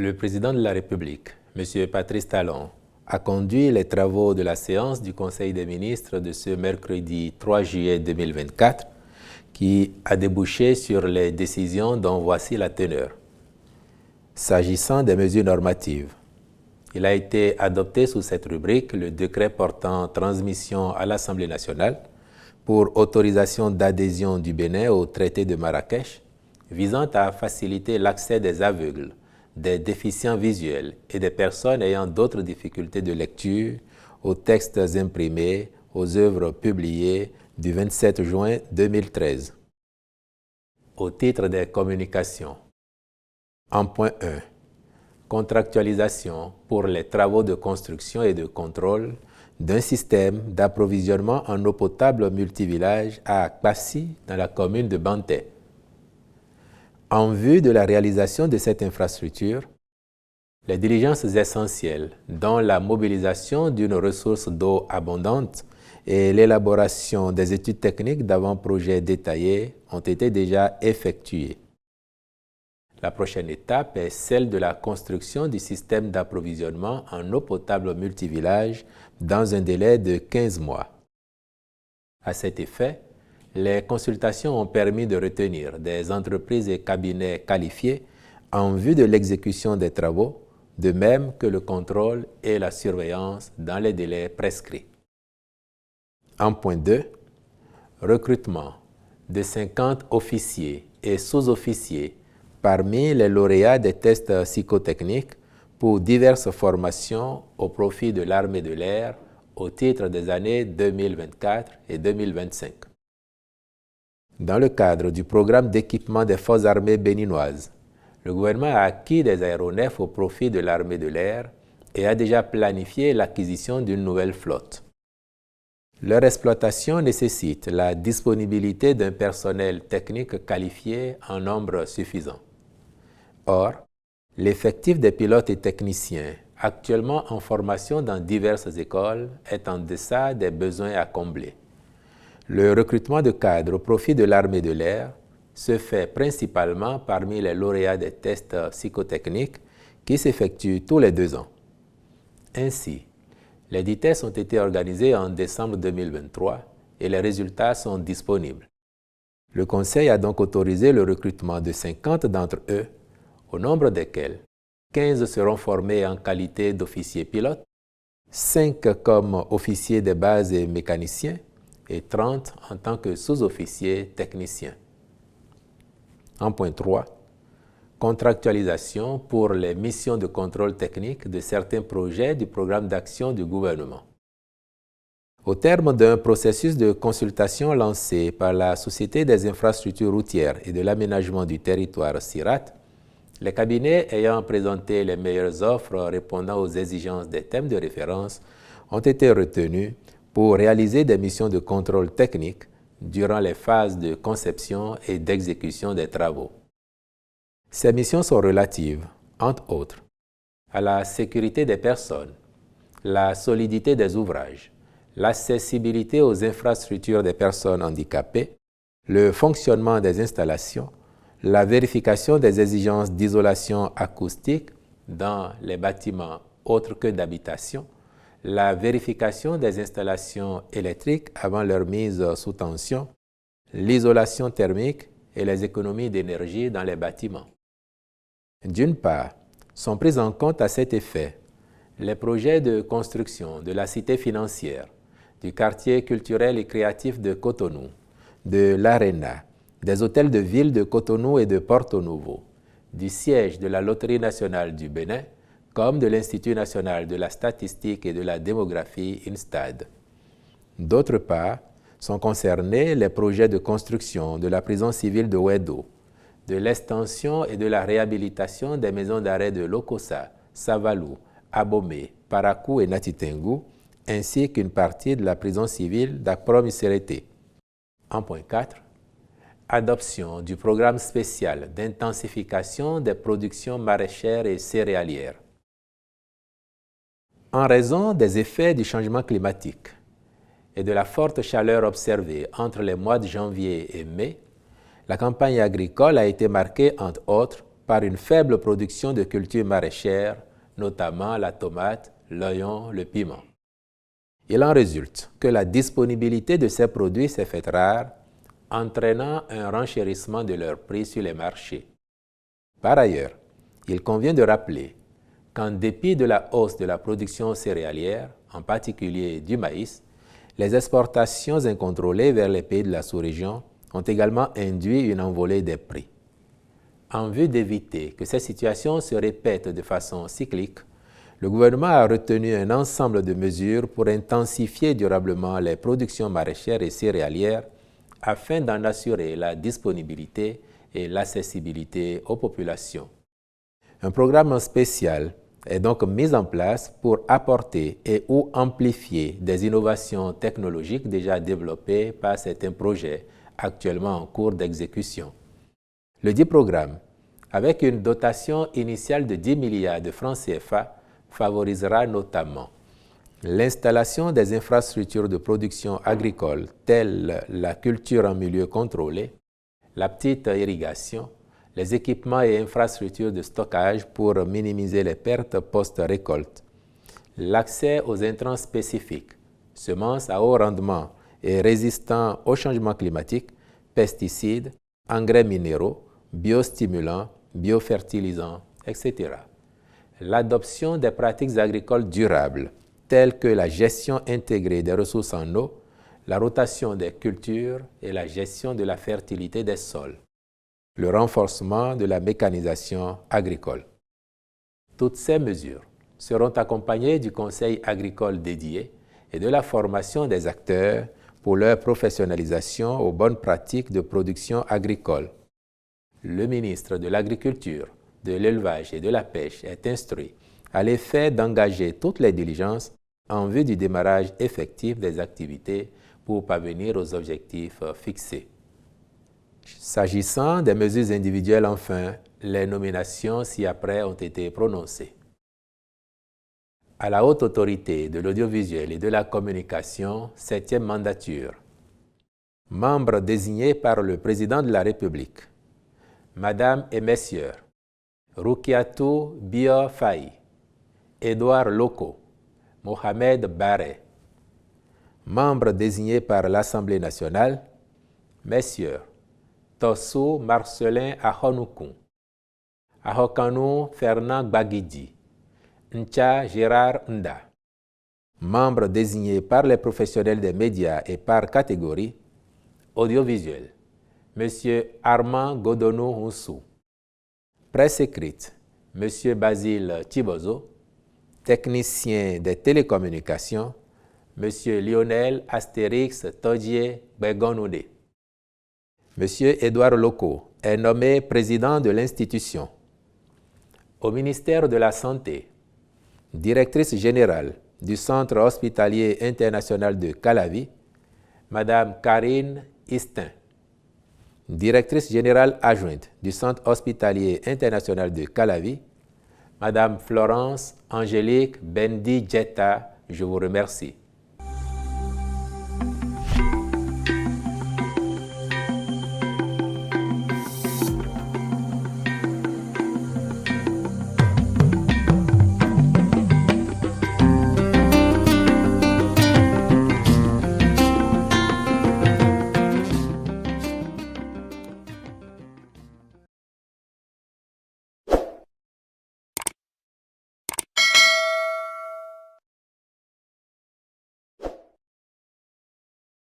Le président de la République, M. Patrice Talon, a conduit les travaux de la séance du Conseil des ministres de ce mercredi 3 juillet 2024 qui a débouché sur les décisions dont voici la teneur. S'agissant des mesures normatives, il a été adopté sous cette rubrique le décret portant transmission à l'Assemblée nationale pour autorisation d'adhésion du Bénin au traité de Marrakech visant à faciliter l'accès des aveugles, des déficients visuels et des personnes ayant d'autres difficultés de lecture aux textes imprimés, aux œuvres publiées du 27 juin 2013. Au titre des communications. En point 1. Contractualisation pour les travaux de construction et de contrôle d'un système d'approvisionnement en eau potable multivillage à Kpassi dans la commune de Banté. En vue de la réalisation de cette infrastructure, les diligences essentielles, dont la mobilisation d'une ressource d'eau abondante et l'élaboration des études techniques d'avant-projet détaillées, ont été déjà effectuées. La prochaine étape est celle de la construction du système d'approvisionnement en eau potable multivillage dans un délai de 15 mois. À cet effet, les consultations ont permis de retenir des entreprises et cabinets qualifiés en vue de l'exécution des travaux, de même que le contrôle et la surveillance dans les délais prescrits. En point 2, recrutement de 50 officiers et sous-officiers parmi les lauréats des tests psychotechniques pour diverses formations au profit de l'armée de l'air au titre des années 2024 et 2025. Dans le cadre du programme d'équipement des forces armées béninoises, le gouvernement a acquis des aéronefs au profit de l'armée de l'air et a déjà planifié l'acquisition d'une nouvelle flotte. Leur exploitation nécessite la disponibilité d'un personnel technique qualifié en nombre suffisant. Or, l'effectif des pilotes et techniciens actuellement en formation dans diverses écoles est en deçà des besoins à combler. Le recrutement de cadres au profit de l'armée de l'air se fait principalement parmi les lauréats des tests psychotechniques qui s'effectuent tous les 2 ans. Ainsi, les 10 tests ont été organisés en décembre 2023 et les résultats sont disponibles. Le Conseil a donc autorisé le recrutement de 50 d'entre eux, au nombre desquels 15 seront formés en qualité d'officiers pilotes, 5 comme officiers de base et mécaniciens, et 30 en tant que sous-officiers techniciens. En point 3, contractualisation pour les missions de contrôle technique de certains projets du programme d'action du gouvernement. Au terme d'un processus de consultation lancé par la Société des infrastructures routières et de l'aménagement du territoire SIRAT, les cabinets ayant présenté les meilleures offres répondant aux exigences des thèmes de référence ont été retenus pour réaliser des missions de contrôle technique durant les phases de conception et d'exécution des travaux. Ces missions sont relatives, entre autres, à la sécurité des personnes, la solidité des ouvrages, l'accessibilité aux infrastructures des personnes handicapées, le fonctionnement des installations, la vérification des exigences d'isolation acoustique dans les bâtiments autres que d'habitation, la vérification des installations électriques avant leur mise sous tension, l'isolation thermique et les économies d'énergie dans les bâtiments. D'une part, sont pris en compte à cet effet les projets de construction de la cité financière, du quartier culturel et créatif de Cotonou, de l'Arena, des hôtels de ville de Cotonou et de Porto Novo, du siège de la Loterie nationale du Bénin, comme de l'Institut national de la statistique et de la démographie INSTAD. D'autre part, sont concernés les projets de construction de la prison civile de Ouedo, de l'extension et de la réhabilitation des maisons d'arrêt de Lokossa, Savalou, Abomey, Parakou et Natitengu, ainsi qu'une partie de la prison civile d'Akprom-Iserete. En point 4, adoption du programme spécial d'intensification des productions maraîchères et céréalières. En raison des effets du changement climatique et de la forte chaleur observée entre les mois de janvier et mai, la campagne agricole a été marquée, entre autres, par une faible production de cultures maraîchères, notamment la tomate, l'oignon, le piment. Il en résulte que la disponibilité de ces produits s'est faite rare, entraînant un renchérissement de leurs prix sur les marchés. Par ailleurs, il convient de rappeler qu'en dépit de la hausse de la production céréalière, en particulier du maïs, les exportations incontrôlées vers les pays de la sous-région ont également induit une envolée des prix. En vue d'éviter que ces situations se répètent de façon cyclique, le gouvernement a retenu un ensemble de mesures pour intensifier durablement les productions maraîchères et céréalières afin d'en assurer la disponibilité et l'accessibilité aux populations. Un programme spécial est donc mis en place pour apporter et ou amplifier des innovations technologiques déjà développées par certains projets actuellement en cours d'exécution. Le dit programme, avec une dotation initiale de 10 milliards de francs CFA, favorisera notamment l'installation des infrastructures de production agricole telles la culture en milieu contrôlé, la petite irrigation, les équipements et infrastructures de stockage pour minimiser les pertes post-récolte, l'accès aux intrants spécifiques, semences à haut rendement et résistants au changement climatique, pesticides, engrais minéraux, biostimulants, biofertilisants, etc. L'adoption des pratiques agricoles durables, telles que la gestion intégrée des ressources en eau, la rotation des cultures et la gestion de la fertilité des sols, le renforcement de la mécanisation agricole. Toutes ces mesures seront accompagnées du conseil agricole dédié et de la formation des acteurs pour leur professionnalisation aux bonnes pratiques de production agricole. Le ministre de l'Agriculture, de l'Élevage et de la Pêche est instruit à l'effet d'engager toutes les diligences en vue du démarrage effectif des activités pour parvenir aux objectifs fixés. S'agissant des mesures individuelles, enfin, les nominations ci-après ont été prononcées. À la haute autorité de l'audiovisuel et de la communication, 7e mandature. Membres désignés par le président de la République. Madame et Messieurs, Rukiatou Bio-Faye, Édouard Loko, Mohamed Barre. Membres désignés par l'Assemblée nationale, Messieurs, Tossou Marcelin Ahonoukoun, Ahokanou Fernand Gbagidi, Ncha Gérard Nda. Membres désignés par les professionnels des médias et par catégorie, audiovisuel, M. Armand Godonou Houssou. Presse écrite, M. Basile Thibozo. Technicien des télécommunications, M. Lionel Astérix Todjié Begonoude. M. Édouard Loko est nommé président de l'institution. Au ministère de la Santé, directrice générale du Centre hospitalier international de Calavi, Mme Karine Istin. Directrice générale adjointe du Centre hospitalier international de Calavi, Madame Florence Angélique Bendi Djetta, je vous remercie.